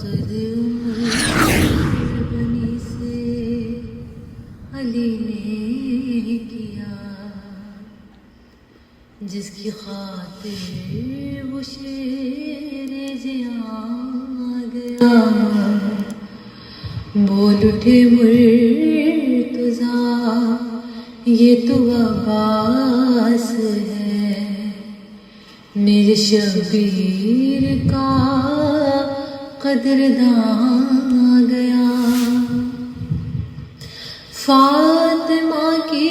मकसद बनी से अली ने किया, जिसकी खातिर वो शेरे जिया गया। बोल उठे मुर्तज़ा ये तो अब्बास है, मेरे शबीर का कदरदान गया। फातिमा की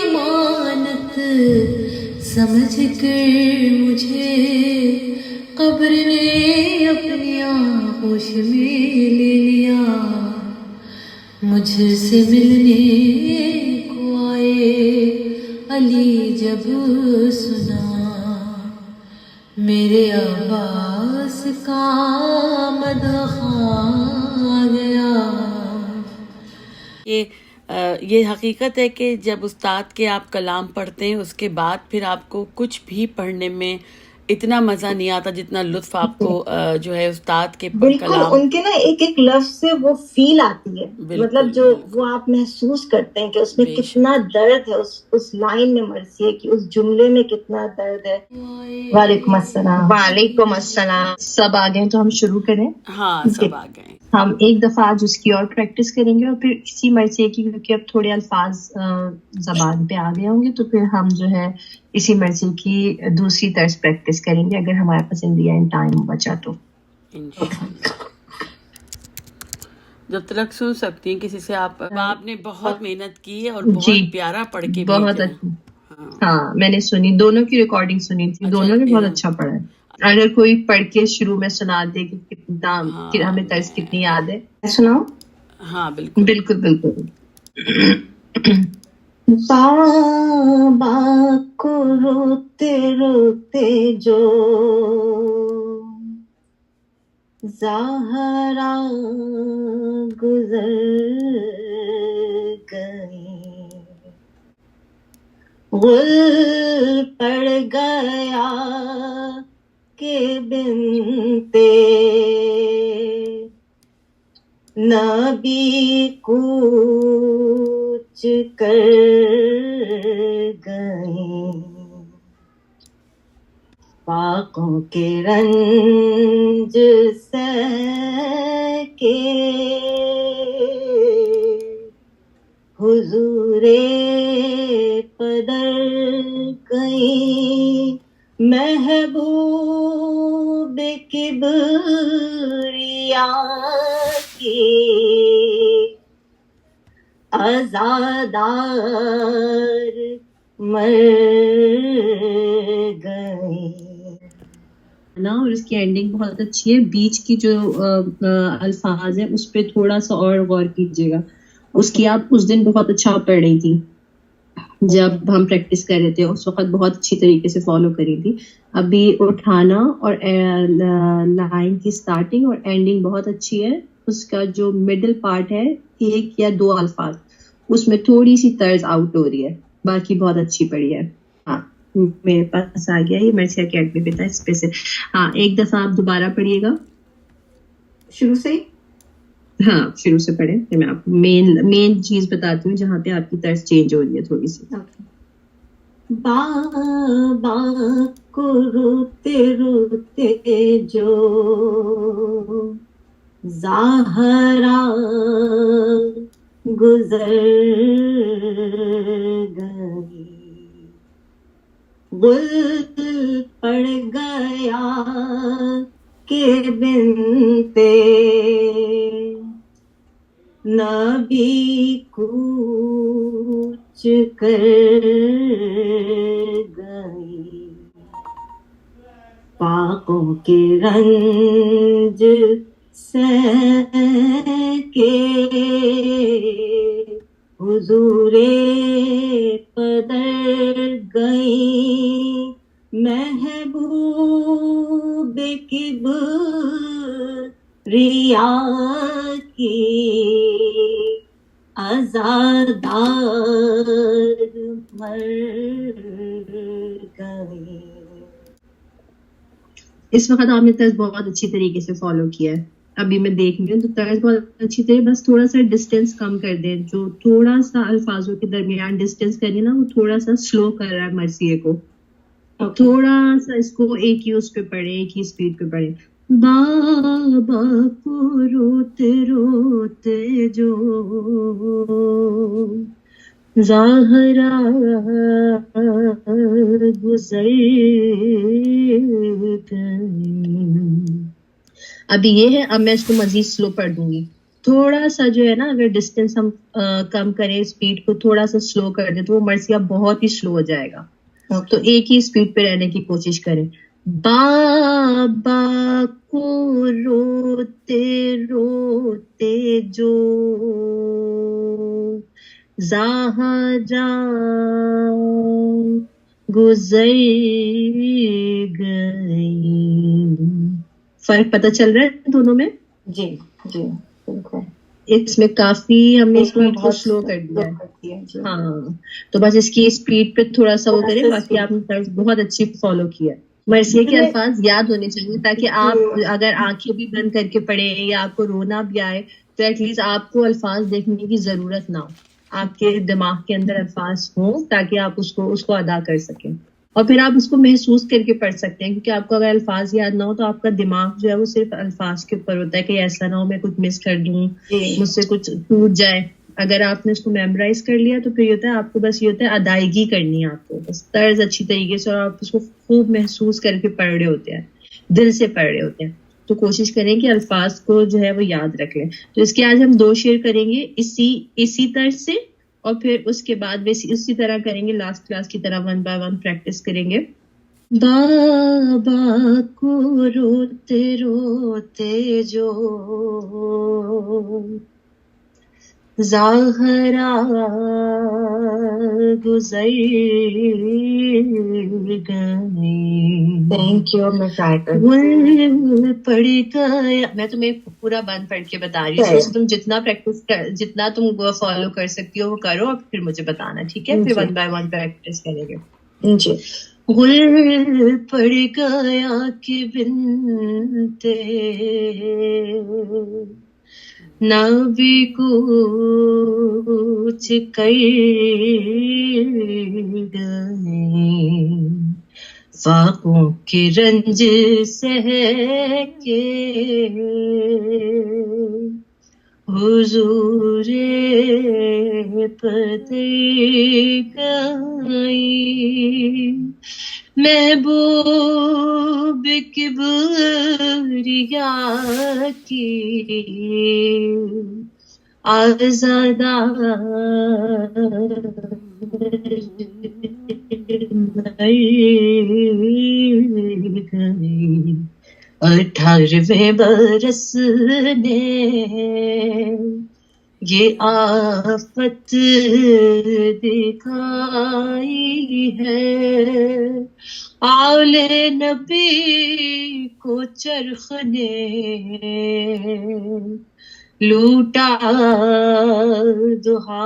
अमानत समझ कर मुझे कब्र ने अपनी आगोश में ले लिया। मुझसे मिलने को आए अली जब सुना, मेरे अब्बास का मदखा गया। ये हकीकत है कि जब उस्ताद के आप कलाम पढ़ते हैं उसके बाद फिर आपको कुछ भी पढ़ने में इतना मजा नहीं आता जितना लुत्फ आपको जो है उस्ताद के बिल्कुल कलाम। उनके ना एक एक लफ्ज से वो फील आती है, मतलब जो वो आप महसूस करते हैं कि उसमें कितना दर्द है, उस लाइन में मर्सी है कि उस जुमले में कितना दर्द है। वालेकुम अस्सलाम। वालेकुम अस्सलाम। सब आ गए तो हम शुरू करें? हाँ सब आ गए। हम एक दफा आज उसकी और प्रैक्टिस करेंगे और फिर इसी मर्ज़ी की, क्योंकि अब थोड़े अल्फाज ज़बान पे आ गए होंगे तो फिर हम जो है इसी मर्ज़ी की दूसरी तर्ज प्रैक्टिस करेंगे अगर हमारे पास इन दी एंड टाइम बचा तो। जब तक सुन सकती हैं किसी से। आपने बहुत मेहनत की है और बहुत प्यारा पढ़ के बहुत अच्छा। हाँ मैंने सुनी, दोनों की रिकॉर्डिंग सुनी थी। दोनों ने बहुत अच्छा पढ़ा है। अगर कोई पढ़ के शुरू में सुना दे कि कितना हमें तर्ज कितनी याद है, सुनाओ। हाँ बिल्कुल बिल्कुल बिल्कुल। बाबा को रोते रोते जो ज़हरा गुजर गई, गुल पड़ गया के बिनते नबी कूच कर गए। पाकों के रंज सह के हुजूरे पदर गई, महबूब किबरिया की आज़ादार मर गए ना। और उसकी एंडिंग बहुत अच्छी है। बीच की जो अल्फाज है उस पे थोड़ा सा और गौर कीजिएगा। उसकी आप उस दिन बहुत अच्छा पढ़ रही थी जब हम प्रैक्टिस कर रहे थे, उस वक्त बहुत अच्छी तरीके से फॉलो करी थी। अभी उठाना और लाइन की स्टार्टिंग और एंडिंग बहुत अच्छी है। उसका जो मिडिल पार्ट है, एक या दो अल्फाज, उसमें थोड़ी सी तर्ज आउट हो रही है, बाकी बहुत अच्छी पढ़ी है। हाँ मेरे पास आ गया ये मर्सी अकेडमी पे था इस पे से। हाँ एक दफा आप दोबारा पढ़िएगा शुरू से। हाँ शुरू से पढ़े, फिर मैं आपको मेन चीज बताती हूँ जहाँ पे आपकी तर्ज चेंज हो रही है थोड़ी सी। बाबा को रोते रोते जो ज़हरा गुजर गई, गुल पड़ गया के बिनते नबी कूच कर गई। पाकों के रंज सह के हुजूरे पदर गई, महबूब किबरिया की आज़ादार मर गए। इस वक्त आपने तर्ज बहुत अच्छी तरीके से फॉलो किया है। अभी मैं देख रही हूँ तो तर्ज बहुत अच्छी थी, बस थोड़ा सा डिस्टेंस कम कर दे, जो थोड़ा सा अल्फाजों के दरमियान डिस्टेंस करिए ना, वो थोड़ा सा स्लो कर रहा है मर्सिए को, थोड़ा सा इसको एक ही उस पे पढ़े, एक ही स्पीड पे पढ़े। बाबा को रोते रोते जो ज़ाहरा गुज़र गई। अभी ये है, अब मैं इसको मजीद स्लो पढ़ दूंगी। थोड़ा सा जो है ना, अगर डिस्टेंस हम कम करें, स्पीड को थोड़ा सा स्लो कर दे, तो वो मर्सिया बहुत ही स्लो हो जाएगा। तो एक ही स्पीड पे रहने की कोशिश करें। बाबा को रोते रोते जो ज़ाहरा गुज़र गई। फर्क पता चल रहा है दोनों में? जी जी बिल्कुल। इसमें काफी हमने स्पीड को स्लो कर दिया है। हाँ, तो बस इसकी स्पीड पे थोड़ा सा वो करें, बाकी आपने तर्ज बहुत अच्छी फॉलो किया। मर्सिया के अल्फाज याद होने चाहिए, ताकि आप अगर आंखें भी बंद करके पढ़े या आपको रोना भी आए, तो एटलीस्ट आपको अल्फाज देखने की जरूरत ना हो, आपके दिमाग के अंदर अल्फाज हो, ताकि आप उसको अदा कर सकें। और फिर आप उसको महसूस करके पढ़ सकते हैं, क्योंकि आपको अगर अल्फाज याद ना हो तो आपका दिमाग जो है वो सिर्फ अल्फाज के ऊपर होता है कि ऐसा ना हो मैं कुछ मिस कर दूं, मुझसे कुछ टूट जाए। अगर आपने उसको मेमोराइज कर लिया तो फिर ये होता है, आपको बस ये होता है अदायगी करनी है, आपको बस तर्ज अच्छी तरीके से, और आप उसको खूब महसूस करके पढ़ रहे होते हैं, दिल से पढ़ रहे होते हैं। तो कोशिश करें कि अल्फाज को जो है वो याद रख लें। तो इसके आज हम 2 शेर करेंगे इसी तर्ज से, और फिर उसके बाद वैसे उसी तरह करेंगे, लास्ट क्लास की तरह 1 बाय 1 प्रैक्टिस करेंगे। बाबा को रोते रोते जो ज़ाहरा गुज़र गई। Thank you. मैं ट्राई पढ़ गया, मैं तुम्हें पूरा बंद पढ़ के बता रही हूँ, तुम जितना जितना तुम फॉलो कर सकती हो वो करो, और फिर मुझे बताना, ठीक है? फिर 1 बाय 1 प्रैक्टिस करेंगे जी। गुल पड़ गया कि बिनते ना भी कुछ कर गए, फाकों के रंज सह के हुजूरे पते गई, महबूब किबरिया की आज़ादा गई। 18वें बरस ने ये आफत दिखाई है, आले नबी को चरख ने लूटा दुहाई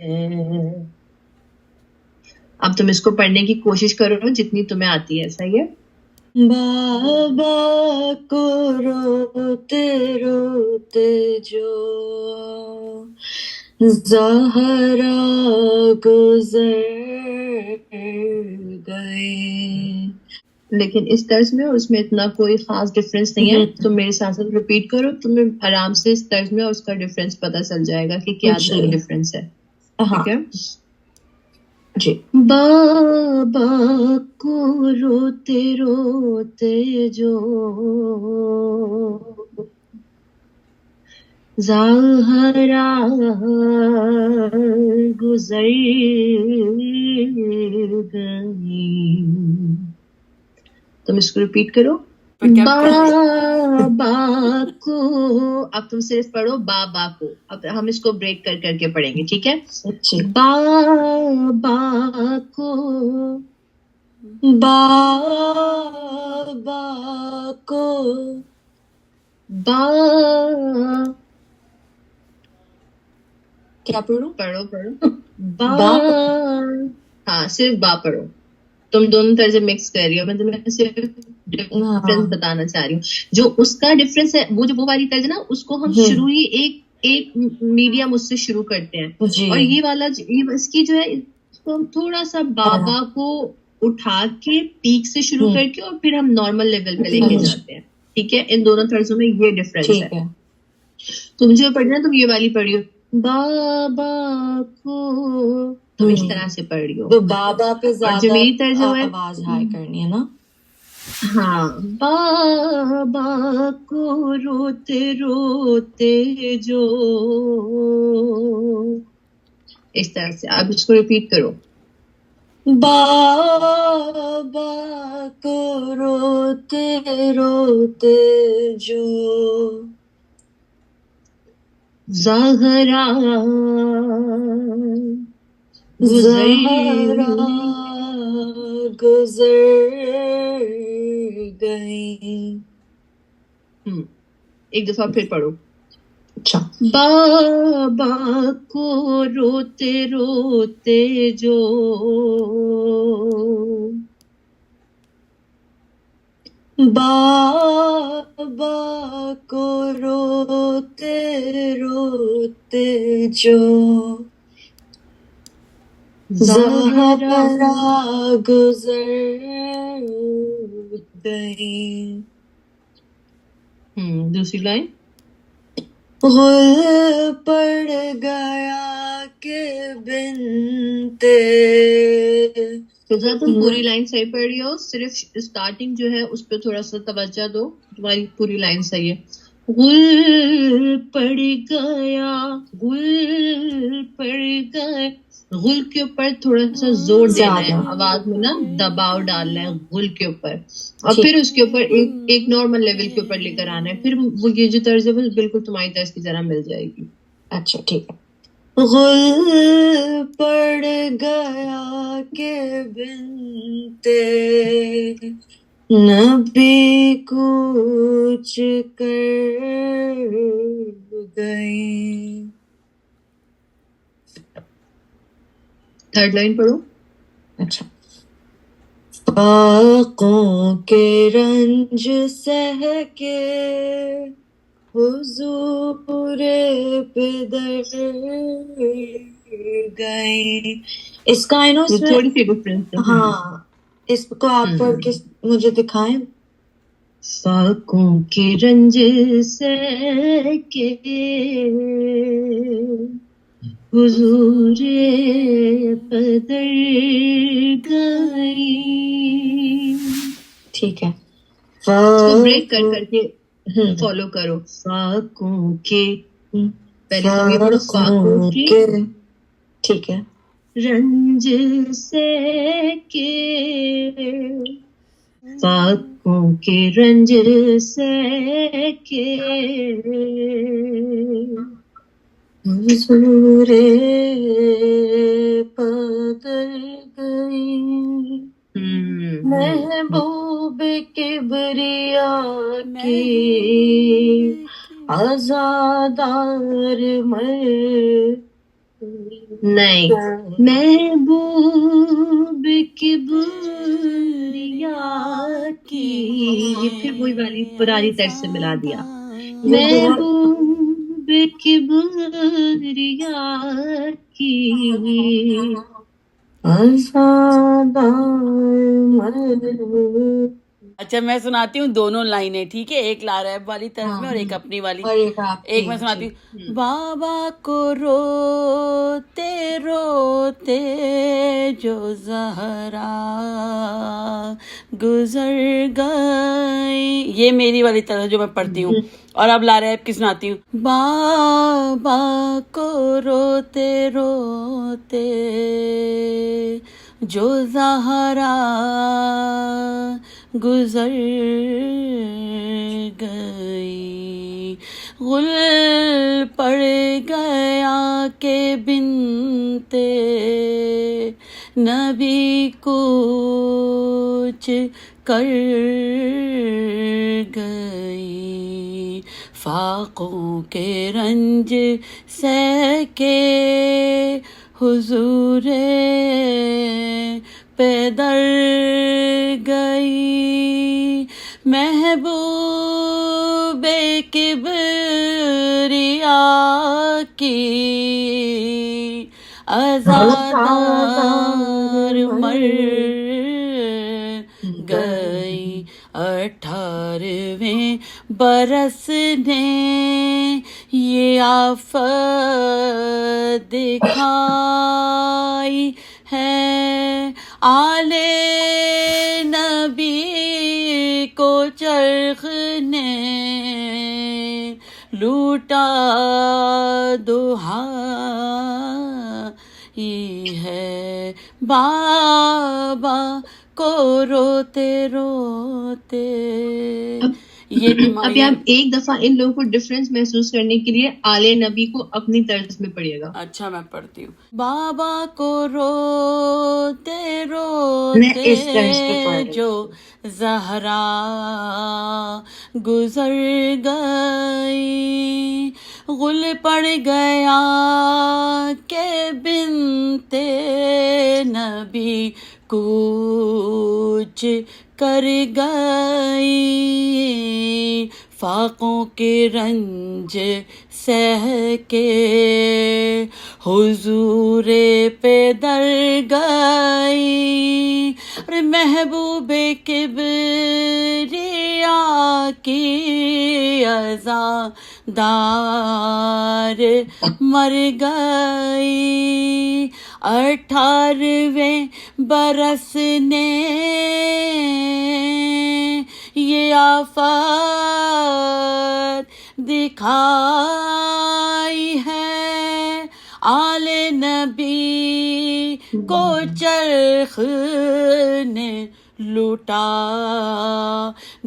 है। अब तुम इसको पढ़ने की कोशिश करो जितनी तुम्हें आती है, सही है? बाबा को रोते रोते जो ज़ाहरा गुज़र गए। लेकिन इस तर्ज में और उसमें इतना कोई खास डिफरेंस नहीं है, तो मेरे साथ साथ रिपीट करो, तुम्हें आराम से इस तर्ज में और उसका डिफरेंस पता चल जाएगा कि क्या डिफरेंस है, ठीक है जी। बाबा को रोते रोते जो ज़ाहरा गुज़र गई। तुम इसको रिपीट करो। बाबा को, अब तुम सिर्फ पढ़ो बाबा को, अब हम इसको ब्रेक कर करके पढ़ेंगे, ठीक है? बाबा को, बाबा को, क्या पढ़ो? पढ़ो हाँ, सिर्फ बा पढ़ो। तुम दोनों तरह से मिक्स कर रही हो, मैं तुम्हें सिर्फ डिफरेंस बताना चाह रही हूँ। जो उसका डिफरेंस है, वो वाली तर्ज ना, उसको हम शुरू ही एक मीडियम उससे शुरू करते हैं। जी और ये वाला इसकी जो है, इसको हम थोड़ा सा बाबा को उठा के पीक से शुरू करके और फिर हम नॉर्मल लेवल पे लेके जाते हैं। ठीक है, इन दोनों तर्जों में ये डिफरेंस ठीक है। है। तुम जो पढ़ना, तुम ये वाली पढ़ियो, बाबा को, तुम इस तरह से पढ़ियो। तो बाबा पे और जो ज्यादा मेरी तर्जो है, आवाज हाई करनी है ना। हाँ, बाबा को रोते रोते जो, इस तरह से आप इसको रिपीट करो। बाबा को रोते रोते जो ज़हरा ज़हरा गुजर गई। एक दफा फिर पढ़ो। अच्छा। बाबा को रोते रोते जो, बाबा को रोते रोते जो ज़हरा गुजर गई। दूसरी लाइन, गुल पड़ गया के बिनते। तो तुम पूरी लाइन सही पढ़ रही हो, सिर्फ स्टार्टिंग जो है उस पर थोड़ा सा तवज्जो दो, तुम्हारी पूरी लाइन सही है। गुल पड़ गया, गुल पड़ गए, गुल के ऊपर थोड़ा सा जोर देना है, आवाज में ना दबाव डालना है गुल के ऊपर, और फिर उसके ऊपर एक नॉर्मल लेवल के ऊपर लेकर आना है। फिर वो ये जो तर्ज है वो बिल्कुल तुम्हारी तर्ज की तरह मिल जाएगी। अच्छा ठीक है। गुल पड़ गया के बिनते नबी कूच कर गई। थर्ड लाइन पढ़ो। अच्छा। फाकों के रंज सह के हुजूर पे दर गए। इसका थोड़ी सी डिफरेंस है। हाँ, इसको आप पढ़ के मुझे दिखाएं। फाकों के रंज सह के हुजूरे पदर गई। ठीक है। तो ब्रेक कर करके फॉलो करो। फाकों के, पहले तुम ये पढ़ो, फाकों के, ठीक है, रंज से के, फाकों के रंज से के हुजूरे पदर गई। महबूब किबरिया की आजादार नहीं, महबूब किबरिया की, ये फिर वही वाली पुरानी तर्ज से मिला दिया। महबूब किबरिया की अच्छा, मैं सुनाती हूँ दोनों लाइनें, ठीक है, एक लारैब वाली तर्ज में और एक अपनी वाली। और एक मैं सुनाती हूँ। बाबा को रोते रोते जो ज़हरा गुजर गई, ये मेरी वाली तर्ज जो मैं पढ़ती हूँ। और अब लारैब की सुनाती हूँ। बाबा को रोते रोते जो ज़हरा गुजर गई, गुल पड़ गया के बिनते नबी कुछ कर गई। फाकों के रंज सह के हुजूरे पे दर गई, महबूबे किबरिया की अज़ादार मर गई 18वें बरस ने ये आफत दिखाई है। आले नबी को चरख ने लूटा दुहाई है। बाबा को रोते रोते ये अभी आप एक दफा इन लोगों को डिफरेंस महसूस करने के लिए आले नबी को अपनी तर्ज में पढ़िएगा। अच्छा मैं पढ़ती हूँ। बाबा को रोते मैं इस तरह से रोते पढ़ रही जो ज़हरा गुजर गई, गुल पड़ गया के बिनते नबी कूच कर गई, फाकों के रंज सह के हुजूरे पे दर गई। अरे महबूबे किबरिया की अज़ादार मर गई। 18वें बरस ने ये आफत दिखाई है। आले नबी को चरख ने लूटा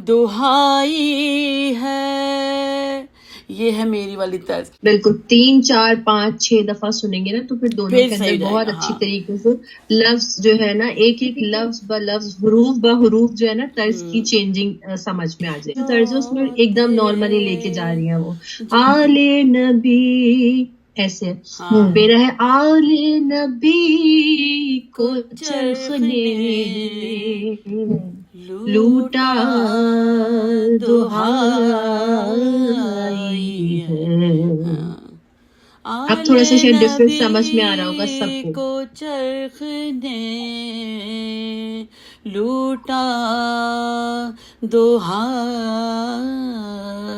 दुहाई है। ये है मेरी वाली तर्ज। बिल्कुल 3, 4, 5, 6 दफा सुनेंगे ना तो फिर दोनों फिर के सही अंदर बहुत रहेगा, अच्छी हाँ। तरीके से लफ्ज जो है ना एक एक लफ्ज ब लफ्ज हरूफ ब हरूफ जो है ना तर्ज की चेंजिंग समझ में आ जाए। जो तर्ज है उसमें एकदम नॉर्मली लेके जा रही है वो। आले नबी ऐसे हाँ। मेरा है आले नबी को चरख ने लूटा दुहाई है। अब थोड़ा सा शायद डिफरेंस समझ में आ रहा होगा सबको। को चरख ने लूटा दुहाई।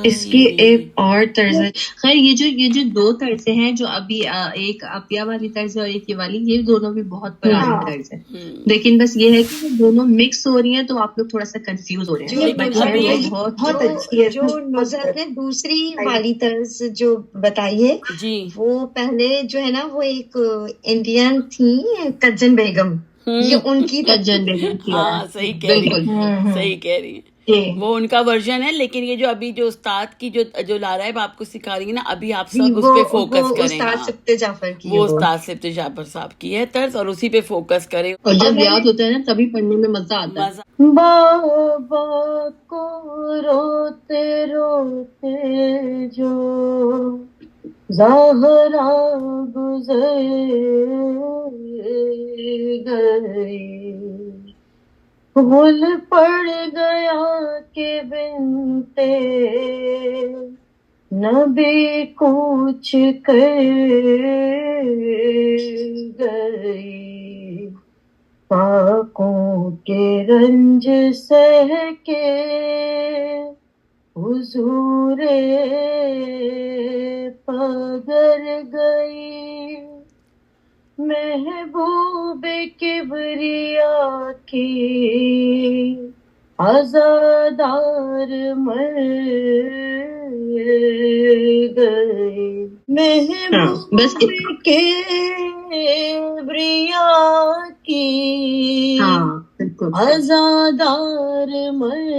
इसकी एक और तर्ज है। खैर ये जो दो तर्जें हैं जो अभी एक अपिया वाली तर्ज है और एक ये वाली, ये दोनों भी बहुत पुरानी तर्ज है। लेकिन बस ये है कि दोनों मिक्स हो रही हैं तो आप लोग थोड़ा सा कंफ्यूज हो रहे हैं। लेकिन बट खैर अभी वो ये बहुत अच्छी है। जो नुसरत ने दूसरी वाली तर्ज जो बताई है जी वो पहले जो है ना वो एक इंडियन थी कज्जन बेगम, ये उनकी कज्जन बेगम की हाँ आवाज। सही कह रही बिल्कुल है, सही कह रही है। जी। वो उनका वर्जन है, लेकिन ये जो अभी जो उस्ताद की जो लाराइब आपको सिखा रही है ना, अभी आप सब उस पे फोकस करें। उस्ताद हाँ। सिफ्ते जाफर की है वो उस्ताद सिफ्ते जाफर साहब की है तर्ज और उसी पे फोकस करें। और जब याद होता है ना तभी पढ़ने में मजा आता है। मजा बाबा को रोते रोते जो ज़हरा गुज़र गई, गुल पड़ गया के बिनते नबी कूच कर गई, पाकों के रंज सह के हुजूरे पदर गई, महबूब किबरिया की आजादार मर गई, बस महबूब किबरिया की हाँ बिल्कुल आजादार मर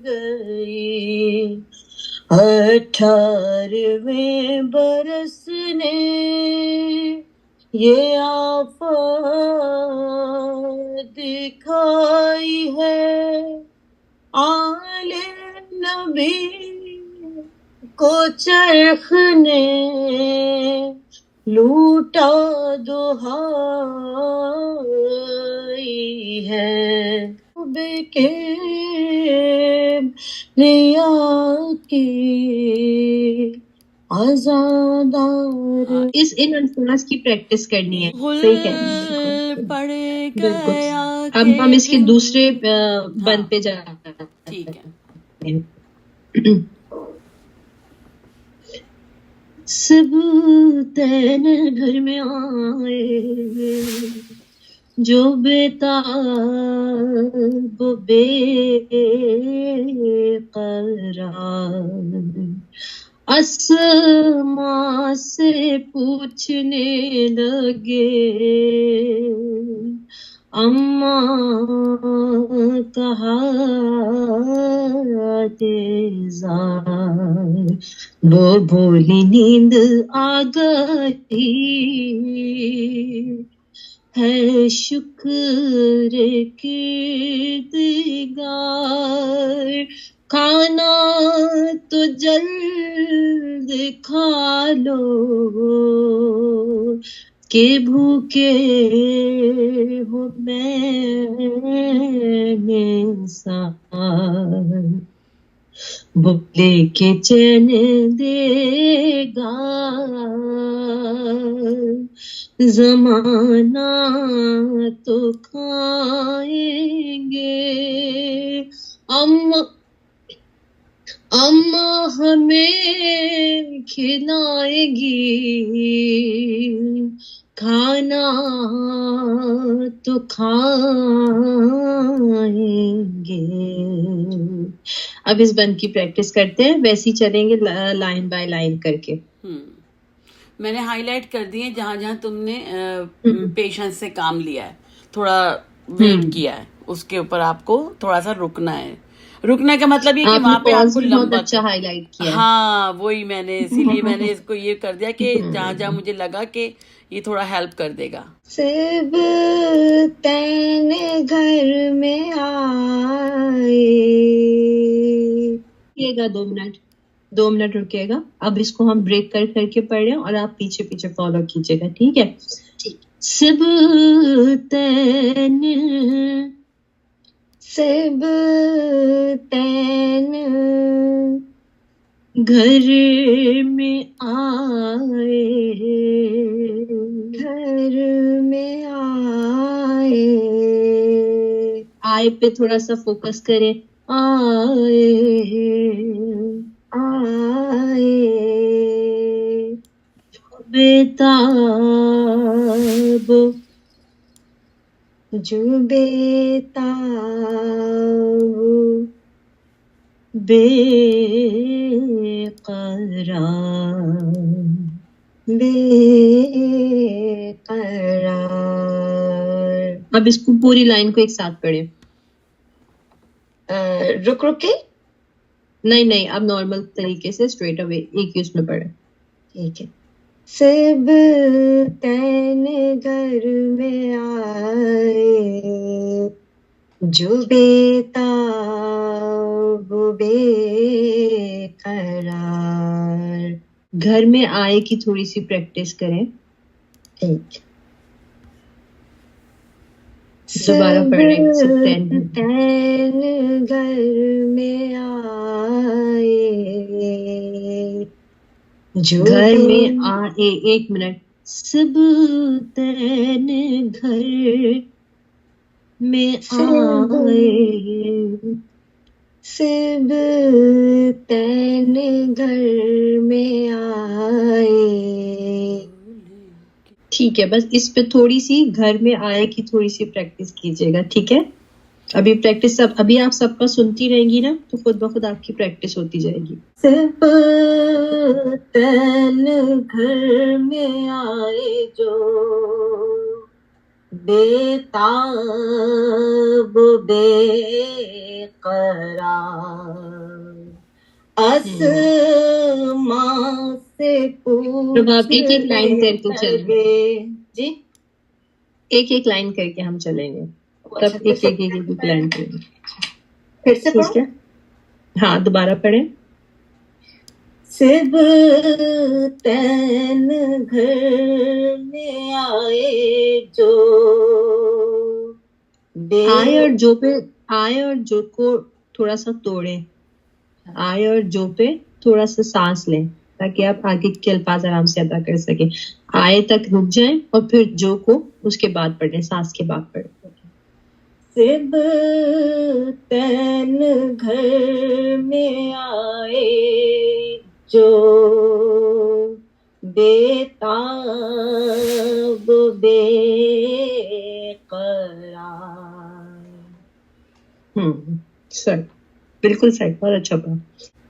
गई, 18वें बरस ने ये आफत दिखाई है, आले नबी को चरख ने लूटा दुहाई है, के रिया की आजादार। इन अल्फाज की प्रैक्टिस करनी है। सही कह रही हैं, गुल पड़ बिल्कुल। गया अब के हम इसके दिल। दूसरे बंद पे जा ठीक है। सब तेरे घर में आए जो बेताब बेकरार आसमां से पूछने लगे अम्मा कहाँ तेज़ार। वो बोली नींद आ गई है शुक्र किरदिगार। खाना तो जल्द खा लो के भूखे हो मैंने सार। बुकले के चैन देगा जमाना तो खाएंगे अम्मा हमें खिलाएगी खाना तो खाएंगे। अब इस बंद की प्रैक्टिस करते हैं, वैसे ही चलेंगे लाइन बाय लाइन करके। मैंने हाईलाइट कर दिए जहां जहां तुमने पेशेंस से काम लिया है, थोड़ा वेट किया है, उसके ऊपर आपको थोड़ा सा रुकना है। रुकने का मतलब ये कि वहां पे आपको लंबा अच्छा हाईलाइट किया। हाँ वही मैंने इसीलिए मैंने इसको ये कर दिया कि जहां जहां मुझे लगा कि ये थोड़ा हेल्प कर देगा। सब तेने घर में आए। 2 मिनट रुकिएगा। अब इसको हम ब्रेक कर करके पढ़ रहे हैं और आप पीछे पीछे फॉलो कीजिएगा, ठीक है? सब तेने घर में आए। आए पे थोड़ा सा फोकस करें। आए बेताब जो बेताब बेकरार। अब इसको पूरी लाइन को एक साथ पढ़े। रुक के नहीं, अब नॉर्मल तरीके से स्ट्रेट अवे एक ही उसमें पढ़े। ठीक है। सब तेने घर में आए जो बेताब बेकरार। घर में आए की थोड़ी सी प्रैक्टिस करें। ठीक। दोबारा पढ़ेंगे। सब तेने घर में आए जो घर में आए। 1 मिनट। सब तेने घर में आए। सब तेने घर में आए। ठीक है, बस इस पे थोड़ी सी घर में आए की थोड़ी सी प्रैक्टिस कीजिएगा, ठीक है? अभी प्रैक्टिस अभी आप सबका सुनती रहेंगी ना तो खुद ब खुद आपकी प्रैक्टिस होती जाएगी। सब तेने घर में आए जो बेताब बेकरार आसमां से जब आप एक एक लाइन करके चलेंगे जी, एक लाइन करके हम चलेंगे, तब एक लाइन करेंगे। फिर से ठीक है? हाँ, दोबारा पढ़ें। सब तेने घर में आए जो आए और जो पे आय और जो को थोड़ा सा तोड़े, आय और जो पे थोड़ा सा सांस लें ताकि आप आगे के अल्फाज आराम से अदा कर सके। आय तक रुक जाएं और फिर जो को उसके बाद पढ़ें, सांस के बाद पढ़ें। सिब तैन घर में आए जो बेताब बेकरार। सर बिल्कुल सही, बहुत अच्छा पढ़ा।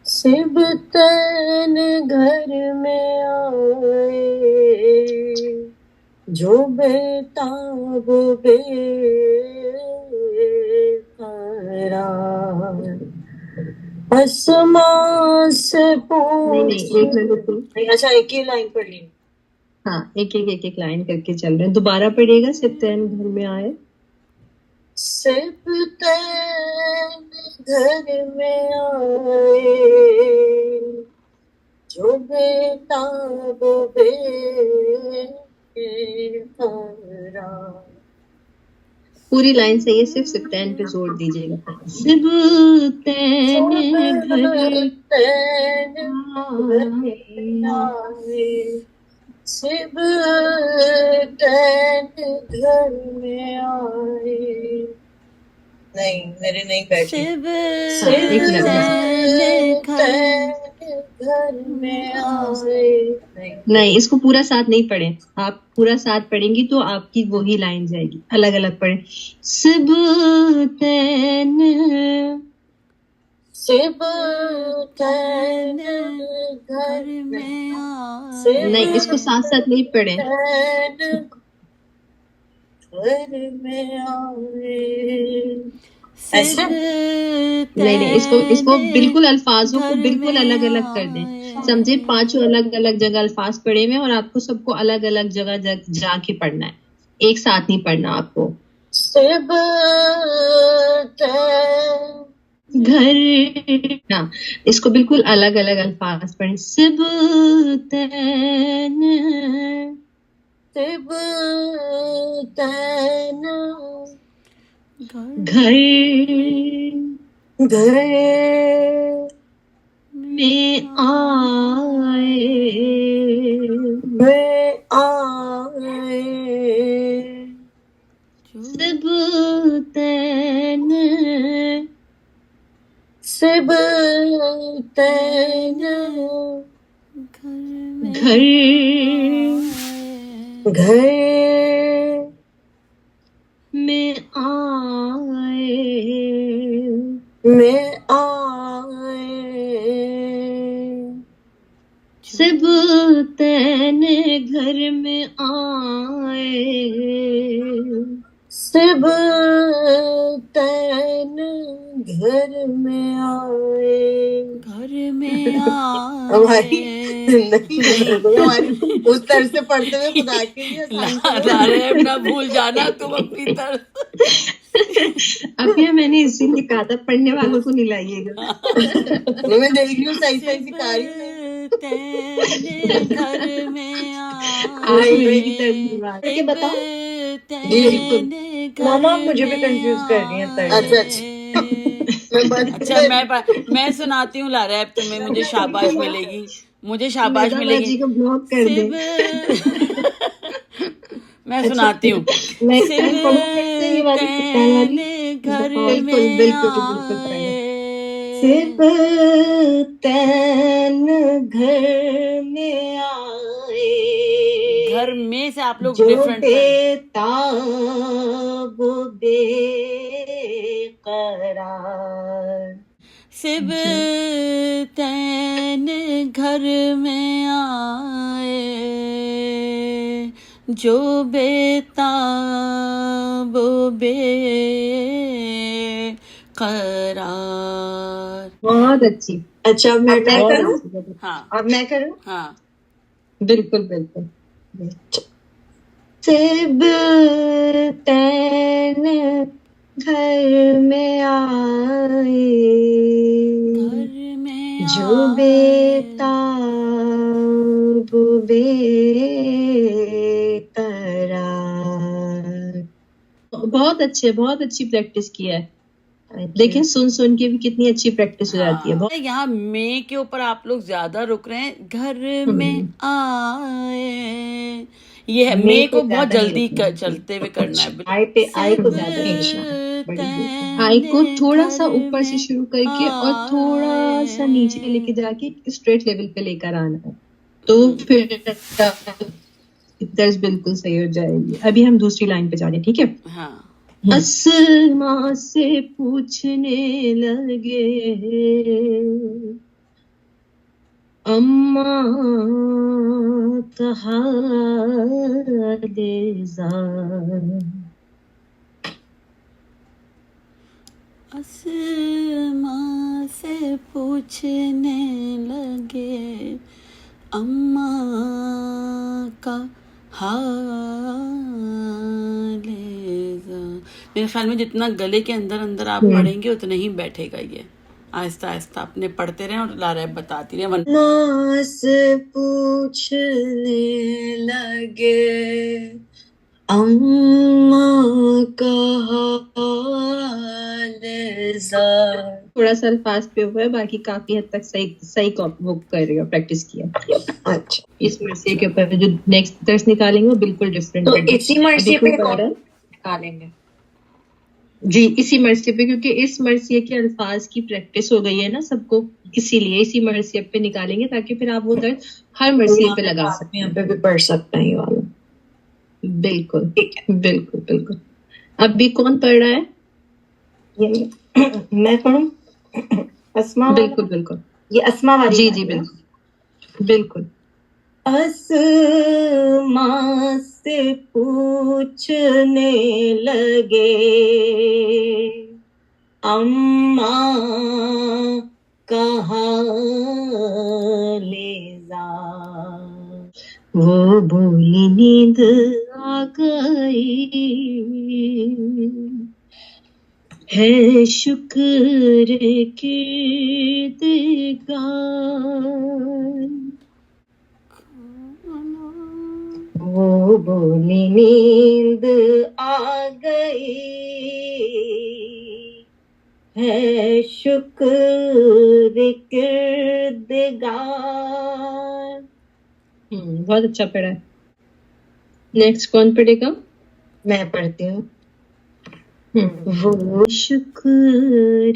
सिब तैन घर में आए जो बेताब बेकरार, आसमां से अच्छा एक ही लाइन पढ़ ली। हाँ, एक एक लाइन करके चल रहे हैं। दोबारा पढ़िएगा। सिब तैन घर में आए, सिब तैन घर में आए जो बेताब बेकरार। पूरी लाइन सही है, सिर्फ सिब तैन पे जोर दीजिएगा। सिब तैन घर सिब तैन घर में आए। नहीं मेरे नहीं बैठी। शिव एक मिनट। घर में आए। नहीं, इसको पूरा साथ नहीं पढ़े। आप पूरा साथ पढ़ेंगी तो आपकी वही लाइन जाएगी। अलग अलग पढ़े। सिब तैन, सिब तैन घर में आए। नहीं, इसको साथ साथ नहीं पढ़े। घर में आए। ऐसे नहीं, इसको बिल्कुल अल्फाजों को बिल्कुल अलग अलग कर दें। समझे, 5 अलग अलग जगह अल्फाज पढ़े हुए और आपको सबको अलग अलग जगह जाके पढ़ना है, एक साथ नहीं पढ़ना आपको। सिब घर, हाँ, इसको बिल्कुल अलग अलग अल्फाज पढ़े। सिब तैन, सिब तैन घर घर में आए, में आए। सिब तैन, सिब तैन घर घर में आए, में आए। सिब तैन घर में आए, सिब तैन घर में आए। घर में हमारी हमारी उस तरह से पढ़ते हुए खुदा के लिए आए ना भूल जाना तुम अपनी तरफ। अभी मैंने इसीलिए कहा था पढ़ने वालों को नहीं लाइएगा। मैं देख रही हूँ सही सही सिखा रही हूँ। घर में आए। बताओ मामा, मुझे भी कंफ्यूज कर रही है। अच्छा मैं सुनाती हूँ लारा, अब तुम्हें मुझे शाबाश मिलेगी, मुझे शाबाश मिलेगी। को ब्लॉक कर दे। मैं सुनाती हूँ। घर में आए, सिब तैन घर में आए। घर में से आप लोग जो डिफरेंट बेताब बेकरार। सिब तैन घर में आए जो बेताब बेकरार। बहुत अच्छी। अच्छा अब मैं करूँ? हाँ अब मैं करूँ? हाँ बिल्कुल बिल्कुल। सिब तैन घर में आए जो बेताब बेकरार। बहुत अच्छे, बहुत अच्छी प्रैक्टिस किया है। देखिए सुन के भी कितनी अच्छी प्रैक्टिस हो जाती है। बहुत यहाँ में के ऊपर आप लोग ज्यादा रुक रहे हैं। घर में आए, ये है मे को बहुत जल्दी चलते हुए करना है। आई को ज्यादा आई को थोड़ा सा ऊपर से शुरू करके और थोड़ा सा नीचे लेके जाके स्ट्रेट लेवल पे लेकर आना है, तो फिर दर्ज बिल्कुल सही हो जाएगी। अभी हम दूसरी लाइन पे जा रहे हैं, ठीक है? हाँ। असमा से पूछने लगे अम्मा कहाँ ले जा, असमा से पूछने लगे अम्मा का हाल जा। मेरे ख्याल में जितना गले के अंदर अंदर आप पढ़ेंगे उतना ही बैठेगा ये। आहिस्ता आहिस्ता अपने पढ़ते रहें और ला रहे बताती रहे। माँ से पूछने लगे अम्मा का हाल जा। थोड़ा सा अल्फाज पे हुआ है, बाकी काफी हद तक सही वो कर रही हो, प्रैक्टिस किया। अच्छा, इस मरसिए के ऊपर जो नेक्स्ट दर्स निकालेंगे वो बिल्कुल डिफरेंट तो है। इसी मरसिए पे निकालेंगे जी, इसी मरसिए पे, क्योंकि इस मरसिए के अल्फाज की प्रैक्टिस हो गई है ना सबको, इसीलिए इसी मरसिए पे निकालेंगे ताकि फिर आप वो दर्स हर मरसिए पे लगा सकते हैं, यहाँ पे भी पढ़ सकते हैं ये वाला। बिल्कुल बिल्कुल बिल्कुल। अभी कौन पढ़ रहा है? ये मैं पढ़ूं? अस्मा बिल्कुल बिल्कुल, ये अस्मा वाली। जी जी बिल्कुल बिल्कुल। अस्मा से पूछने लगे अम्मा कहाँ ले जा, वो बोली नींद आ गई है शुक्र किरदगार, वो बोली नींद आ गई है शुक्र किरदगार। बहुत अच्छा पढ़ा है। नेक्स्ट कौन पढ़ेगा? मैं पढ़ती हूँ। वो शुक्र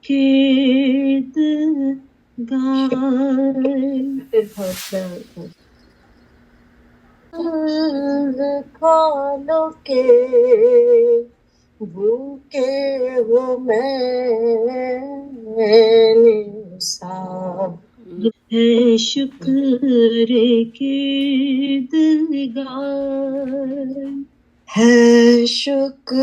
किरदगार, खानों के भूखे हो मैंने साब, है शुक्र किरदगार, है शुक्र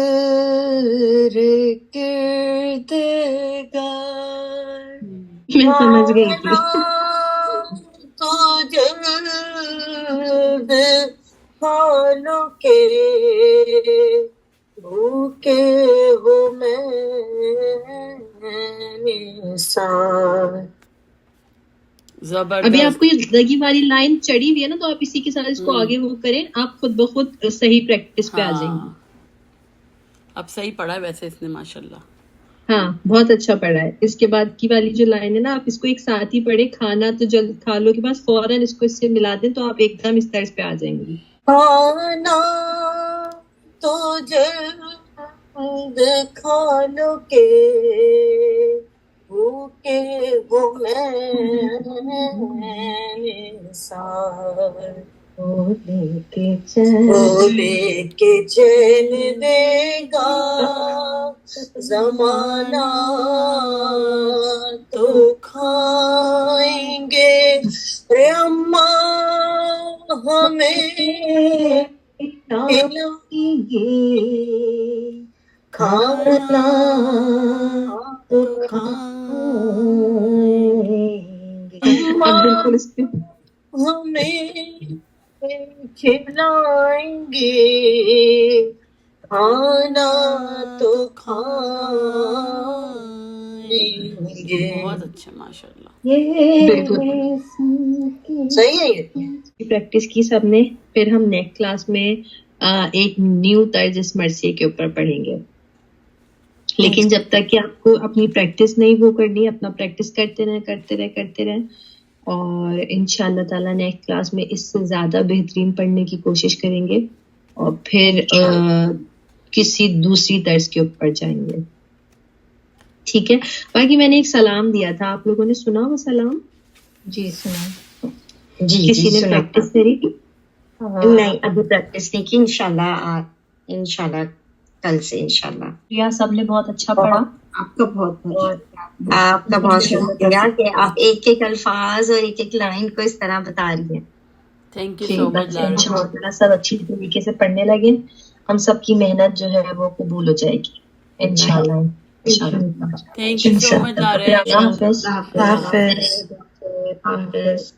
किरदगार। मैं समझ गई थी। तो जल्द खानों के भूखे हो मैंने साब। जबरदस्त। अभी आपको ये लगी वाली लाइन चढ़ी हुई है ना, तो आप इसी के साथ इसको आगे वो करें, आप खुद ब खुद सही प्रैक्टिस पे आ जाएंगे। अब सही पढ़ा है वैसे इसने माशाल्लाह। हाँ, बहुत अच्छा पढ़ा है। इसके बाद की वाली जो लाइन है ना, आप इसको एक साथ ही पढ़े। खाना तो जल्द खा लो के बाद फौरन इसको इससे मिला दें तो आप एकदम इस तर्ज पे आ जाएंगे। खाना तो जल्द खा लो के भूखे हो मैंने सार, लेके चैन देगा जमाना तो खाएंगे रे अम्मा हमें खिलाएंगे, खाना तो खाएंगे अब बिल्कुल इस पे हमें खिलाएंगे, खाना तो खाएंगे। बहुत अच्छा माशाल्लाह। बिल्कुल सही है ये। प्रैक्टिस की सबने। फिर हम नेक्स्ट क्लास में एक न्यू तर्ज इस मरसिए के ऊपर पढ़ेंगे। लेकिन जब तक कि आपको अपनी प्रैक्टिस नहीं वो करनी, अपना प्रैक्टिस करते रहे और इंशाल्लाह ताला नेक्स्ट क्लास में इससे ज्यादा बेहतरीन पढ़ने की कोशिश करेंगे और फिर किसी दूसरी दर्स के ऊपर जाएंगे। ठीक है। बाकी मैंने एक सलाम दिया था, आप लोगों ने सुना वो सलाम? जी सुना। जी किसी ने प्रैक्टिस करी? नहीं अभी प्रैक्टिस नहीं की, इंशाल्लाह कल से इंशाल्लाह। प्रिया, सबने बहुत अच्छा पढ़ा। आपका बहुत शुक्रिया कि आप एक एक अल्फाज और एक एक लाइन को इस तरह बता रही हैं। Thank you so much Lara. इंशाल्लाह सब अच्छी तरीके से पढ़ने लगे, हम सबकी मेहनत जो है वो कबूल हो जाएगी इंशाल्लाह। Thank you so much Lara. Hafiz. Hafiz.